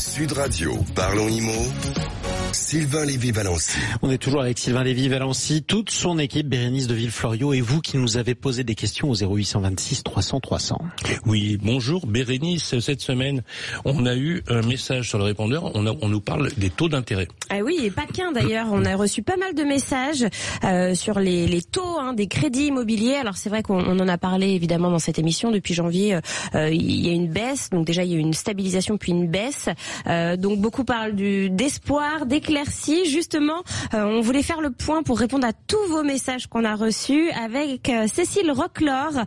Sud Radio, parlons IMO. Sylvain Lévy-Valency. On est toujours avec Sylvain Lévy-Valency, toute son équipe, Bérénice de Villefloriot et vous qui nous avez posé des questions au 0826 300 300. Oui, bonjour Bérénice. Cette semaine, on a eu un message sur le répondeur. On nous parle des taux d'intérêt. Ah oui, et pas qu'un d'ailleurs. On a reçu pas mal de messages sur les taux des crédits immobiliers. Alors c'est vrai qu'on en a parlé évidemment dans cette émission. Depuis janvier, il y a une baisse. Donc déjà, il y a eu une stabilisation puis une baisse. Donc beaucoup parlent d'espoir, d'éclaircie. Justement, on voulait faire le point pour répondre à tous vos messages qu'on a reçus avec Cécile Roclor,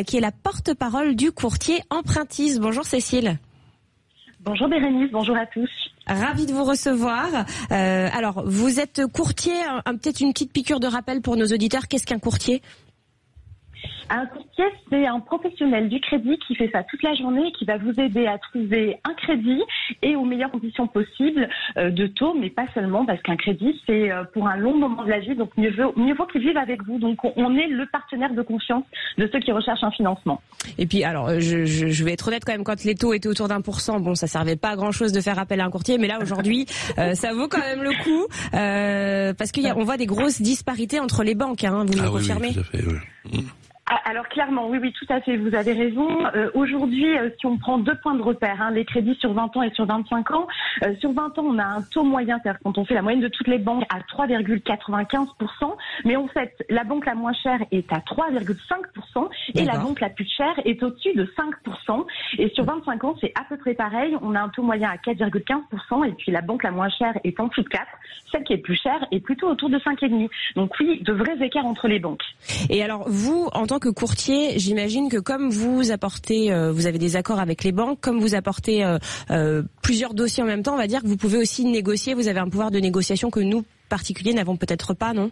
qui est la porte-parole du courtier Empruntis. Bonjour Cécile. Bonjour Bérénice, bonjour à tous. Ravi de vous recevoir. Alors, vous êtes courtier, peut-être une petite piqûre de rappel pour nos auditeurs. Qu'est-ce qu'un courtier ? Un courtier, c'est un professionnel du crédit qui fait ça toute la journée et qui va vous aider à trouver un crédit et aux meilleures conditions possibles de taux, mais pas seulement, parce qu'un crédit, c'est pour un long moment de la vie, donc mieux vaut qu'ils vivent avec vous. Donc on est le partenaire de confiance de ceux qui recherchent un financement. Et puis alors, je vais être honnête quand même, quand les taux étaient autour d'1%, bon, ça servait pas à grand chose de faire appel à un courtier, mais là aujourd'hui, ça vaut quand même le coup, parce qu'on voit des grosses disparités entre les banques, hein, vous me confirmez ? Oui, tout à fait, oui. Alors clairement, oui, tout à fait, vous avez raison. Aujourd'hui, si on prend 2 points de repère, les crédits sur 20 ans et sur 25 ans, sur 20 ans, on a un taux moyen, c'est-à-dire quand on fait la moyenne de toutes les banques, à 3,95%, mais en fait, la banque la moins chère est à 3,5% et la banque la plus chère est au-dessus de 5%. Et sur 25 ans, c'est à peu près pareil, on a un taux moyen à 4,15% et puis la banque la moins chère est en dessous de 4, celle qui est plus chère est plutôt autour de 5,5%. Donc oui, de vrais écarts entre les banques. Et alors vous, en tant que courtier, j'imagine que comme vous apportez, vous avez des accords avec les banques, comme vous apportez plusieurs dossiers en même temps, on va dire que vous pouvez aussi négocier, vous avez un pouvoir de négociation que nous, particuliers, n'avons peut-être pas, non ?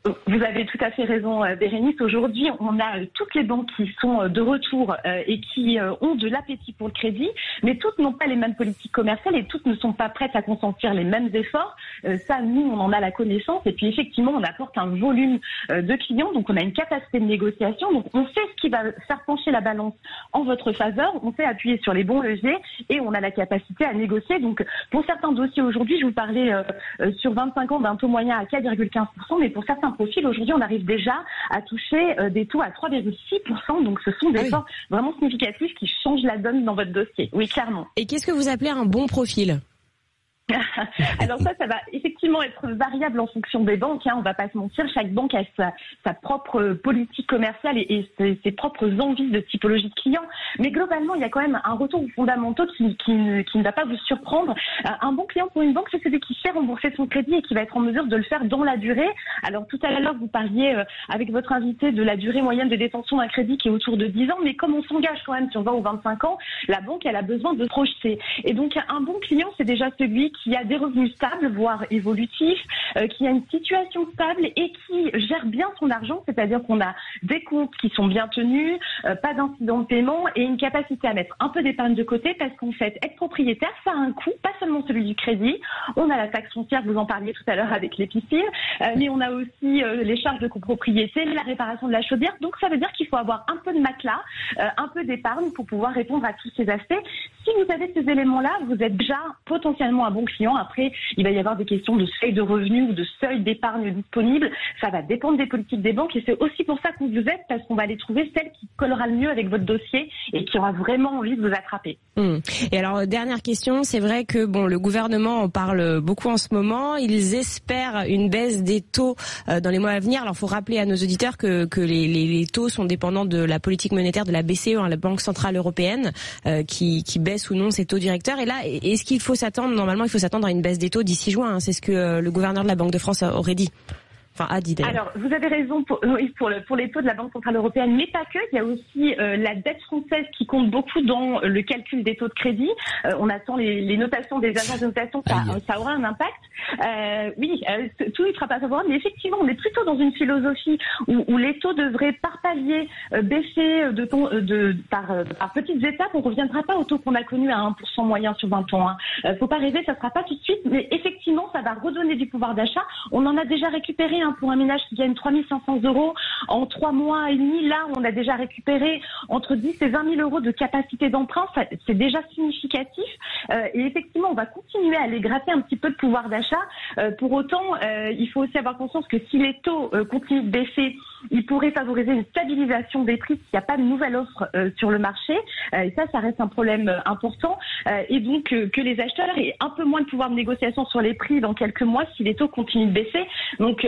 Vous avez tout à fait raison, Bérénice. Aujourd'hui, on a toutes les banques qui sont de retour et qui ont de l'appétit pour le crédit, mais toutes n'ont pas les mêmes politiques commerciales et toutes ne sont pas prêtes à consentir les mêmes efforts. Ça, nous, on en a la connaissance. Et puis, effectivement, on apporte un volume de clients, donc on a une capacité de négociation. Donc, on sait ce qui va faire pencher la balance en votre faveur. On sait appuyer sur les bons leviers et on a la capacité à négocier. Donc, pour certains dossiers aujourd'hui, je vous parlais sur 25 ans d'un taux moyen à 4,15%, mais pour certains profil, aujourd'hui, on arrive déjà à toucher des taux à 3,6%. Donc, ce sont des efforts vraiment significatifs qui changent la donne dans votre dossier. Oui, clairement. Et qu'est-ce que vous appelez un bon profil ? Alors ça va effectivement être variable en fonction des banques. On va pas se mentir, chaque banque a sa propre politique commerciale et ses propres envies de typologie de clients. Mais globalement, il y a quand même un retour aux fondamentaux qui ne va pas vous surprendre. Un bon client pour une banque, c'est celui qui sait rembourser son crédit et qui va être en mesure de le faire dans la durée. Alors tout à l'heure, vous parliez avec votre invité de la durée moyenne de détention d'un crédit qui est autour de 10 ans. Mais comme on s'engage quand même sur 20 ou 25 ans, la banque, elle a besoin de projeter. Et donc, un bon client, c'est déjà celui qui a des revenus stables, voire évolutifs, qui a une situation stable et qui gère bien son argent, c'est-à-dire qu'on a des comptes qui sont bien tenus, pas d'incident de paiement et une capacité à mettre un peu d'épargne de côté parce qu'en fait, être propriétaire, ça a un coût, pas seulement celui du crédit. On a la taxe foncière, vous en parliez tout à l'heure avec les piscines, mais on a aussi les charges de copropriété, la réparation de la chaudière. Donc ça veut dire qu'il faut avoir un peu de matelas, un peu d'épargne pour pouvoir répondre à tous ces aspects. Si vous avez ces éléments-là, vous êtes déjà potentiellement un bon client. Après, il va y avoir des questions de seuil de revenus ou de seuil d'épargne disponible. Ça va dépendre des politiques des banques et c'est aussi pour ça qu'on vous aide parce qu'on va aller trouver celle qui collera le mieux avec votre dossier et qui aura vraiment envie de vous attraper. Et alors, dernière question, c'est vrai que le gouvernement en parle beaucoup en ce moment. Ils espèrent une baisse des taux dans les mois à venir. Alors, il faut rappeler à nos auditeurs que les taux sont dépendants de la politique monétaire de la BCE, la Banque Centrale Européenne, qui baisse ou non ses taux directeurs. Et là, est-ce qu'il faut s'attendre, normalement, il faut s'attendre à une baisse des taux d'ici juin, c'est ce que le gouverneur de la Banque de France aurait dit. Enfin, a dit d'ailleurs. Alors, vous avez raison pour les taux de la Banque Centrale Européenne, mais pas que. Il y a aussi la dette française qui compte beaucoup dans le calcul des taux de crédit. On attend les notations des agences de notation, ça aura un impact. Tout ne sera pas favorable, mais effectivement, on est plutôt dans une philosophie où les taux devraient par palier baisser par petites étapes. On ne reviendra pas au taux qu'on a connu à 1% moyen sur 20 ans. Faut pas rêver, ça ne sera pas tout de suite, mais effectivement, ça va redonner du pouvoir d'achat. On en a déjà récupéré un pour un ménage qui gagne 3 500 €. En 3 mois et demi, là, on a déjà récupéré entre 10 et 20 000 € de capacité d'emprunt. C'est déjà significatif. Et effectivement, on va continuer à aller gratter un petit peu de pouvoir d'achat. Pour autant, il faut aussi avoir conscience que si les taux continuent de baisser, il pourrait favoriser une stabilisation des prix s'il n'y a pas de nouvelle offre sur le marché. Et ça reste un problème important. Et donc, que les acheteurs aient un peu moins de pouvoir de négociation sur les prix dans quelques mois si les taux continuent de baisser. Donc,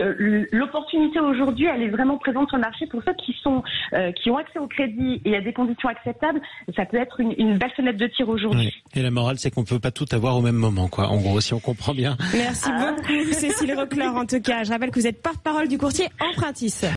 l'opportunité aujourd'hui, elle est vraiment présente sur le marché pour ceux qui ont accès au crédit et à des conditions acceptables. Ça peut être une belle fenêtre de tir aujourd'hui. Oui. Et la morale, c'est qu'on ne peut pas tout avoir au même moment, quoi. En gros, si on comprend bien. Merci beaucoup, Cécile Recleur, en tout cas. Je rappelle que vous êtes porte-parole du courtier Empruntis.